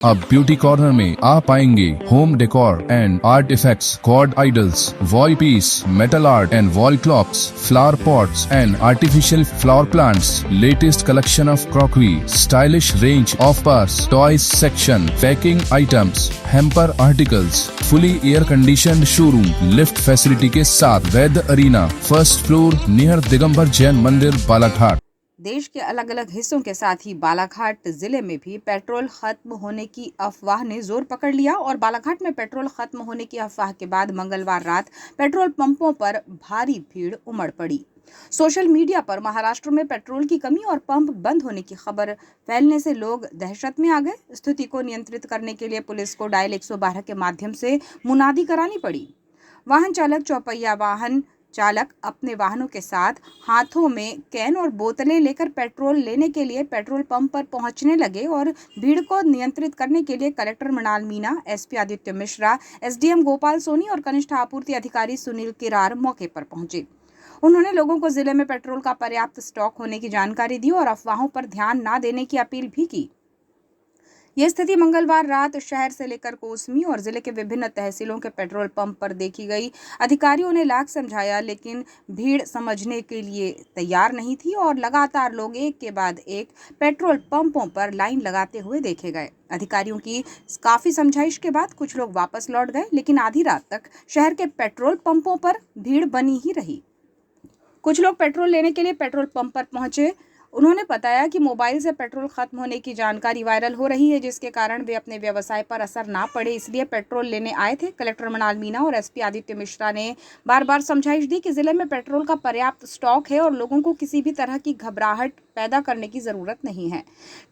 अब beauty corner में आप पाएंगे home decor and art effects, god idols, wall piece, metal art and wall clocks, flower pots and artificial flower plants, latest collection of crockery, stylish range of purse, toys section, packing items, hamper articles, fully air conditioned showroom, lift facility के साथ Vaidya arena, first floor near Digambar Jain Mandir, Balaghat. देश के अलग अलग हिस्सों के साथ ही बालाघाट जिले में भी पेट्रोल खत्म होने की अफवाह ने जोर पकड़ लिया और बालाघाट में पेट्रोल खत्म होने की अफवाह के बाद मंगलवार रात पेट्रोल पंपों पर भारी भीड़ उमड़ पड़ी। सोशल मीडिया पर महाराष्ट्र में पेट्रोल की कमी और पंप बंद होने की खबर फैलने से लोग दहशत में आ गए। स्थिति को नियंत्रित करने के लिए पुलिस को डायल 112 के माध्यम से मुनादी करानी पड़ी। वाहन चालक, चौपहिया वाहन चालक अपने वाहनों के साथ हाथों में कैन और बोतलें लेकर पेट्रोल लेने के लिए पेट्रोल पंप पर पहुंचने लगे और भीड़ को नियंत्रित करने के लिए collector Mrinal Meena, SP Aditya Mishra, SDM Gopal Soni और कनिष्ठ आपूर्ति अधिकारी सुनील किरार मौके पर पहुंचे। उन्होंने लोगों को जिले में पेट्रोल का पर्याप्त स्टॉक होने की जानकारी दी और अफवाहों पर ध्यान न देने की अपील भी की। यह स्थिति मंगलवार रात शहर से लेकर कोसमी और जिले के विभिन्न तहसीलों के पेट्रोल पंप पर देखी गई। अधिकारियों ने लाख समझाया लेकिन भीड़ समझने के लिए तैयार नहीं थी और लगातार लोग एक के बाद एक पेट्रोल पंपों पर लाइन लगाते हुए देखे गए। अधिकारियों की काफी समझाइश के बाद कुछ लोग वापस लौट गए, लेकिन आधी रात तक शहर के पेट्रोल पंपों पर भीड़ बनी ही रही। कुछ लोग पेट्रोल लेने के लिए पेट्रोल पंप पर पहुंचे। उन्होंने बताया कि मोबाइल से पेट्रोल खत्म होने की जानकारी वायरल हो रही है, जिसके कारण वे अपने व्यवसाय पर असर ना पड़े इसलिए पेट्रोल लेने आए थे। कलेक्टर मृणाल मीणा और एसपी आदित्य मिश्रा ने बार बार समझाइश दी कि जिले में पेट्रोल का पर्याप्त स्टॉक है और लोगों को किसी भी तरह की घबराहट पैदा करने की जरूरत नहीं है।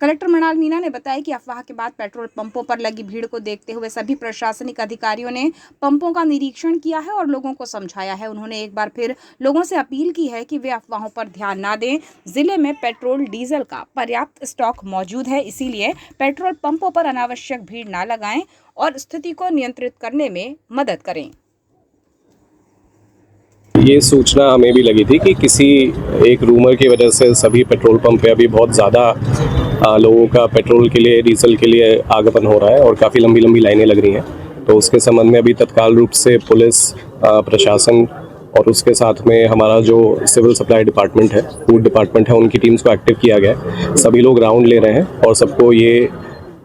कलेक्टर मृणाल मीणा ने बताया कि अफवाह के बाद पेट्रोल पंपों पर लगी भीड़ को देखते हुए सभी प्रशासनिक अधिकारियों ने पंपों का निरीक्षण किया है और लोगों को समझाया है। उन्होंने एक बार फिर लोगों से अपील की है कि वे अफवाहों पर ध्यान न दें। जिले में पेट्रोल डीजल का पर्याप्त स्टॉक मौजूद है, इसीलिए पेट्रोल पंपों पर अनावश्यक भीड़ न लगाएं और स्थिति को नियंत्रित करने में मदद करें। ये सूचना हमें भी लगी थी कि किसी एक रूमर की वजह से सभी पेट्रोल पंप पे अभी बहुत ज़्यादा लोगों का पेट्रोल के लिए, डीजल के लिए आगमन हो रहा है और काफ़ी लंबी लंबी लाइनें लग रही हैं। तो उसके संबंध में अभी तत्काल रूप से पुलिस, प्रशासन और उसके साथ में हमारा जो सिविल सप्लाई डिपार्टमेंट है, फूड डिपार्टमेंट है, उनकी टीम्स को एक्टिव किया गया है। सभी लोग राउंड ले रहे हैं और सबको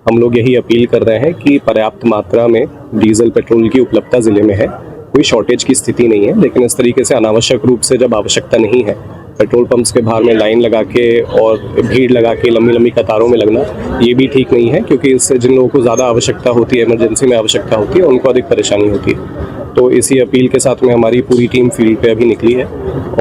हम लोग यही अपील कर रहे हैं कि पर्याप्त मात्रा में डीजल पेट्रोल की उपलब्धता ज़िले में है। कोई शॉर्टेज की स्थिति नहीं है, लेकिन इस तरीके से अनावश्यक रूप से जब आवश्यकता नहीं है पेट्रोल पंप्स के बाहर में लाइन लगा के और भीड़ लगा के लंबी लंबी कतारों में लगना, ये भी ठीक नहीं है, क्योंकि इससे जिन लोगों को ज़्यादा आवश्यकता होती है, इमरजेंसी में आवश्यकता होती है, उनको अधिक परेशानी होती है। तो इसी अपील के साथ में हमारी पूरी टीम फील्ड पे अभी निकली है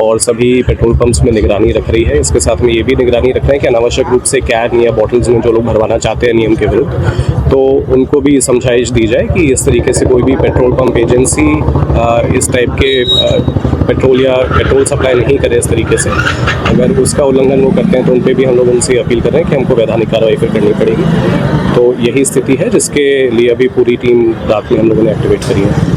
और सभी पेट्रोल पंप्स में निगरानी रख रही है। इसके साथ में ये भी निगरानी रख रहे हैं कि अनावश्यक रूप से कैन या बॉटल्स में जो लोग भरवाना चाहते हैं नियम के विरुद्ध, तो उनको भी समझाइश दी जाए कि इस तरीके से कोई भी पेट्रोल पंप एजेंसी इस टाइप के पेट्रोल या पेट्रोल सप्लाई नहीं करे इस तरीके से। अगर उसका उल्लंघन वो करते हैं तो उन पर भी हम लोग उनसे अपील कर रहे हैं कि हमको वैधानिक कार्रवाई फिर करनी पड़ेगी। तो यही स्थिति है जिसके लिए अभी पूरी टीम रात में हम लोगों ने एक्टिवेट करी है।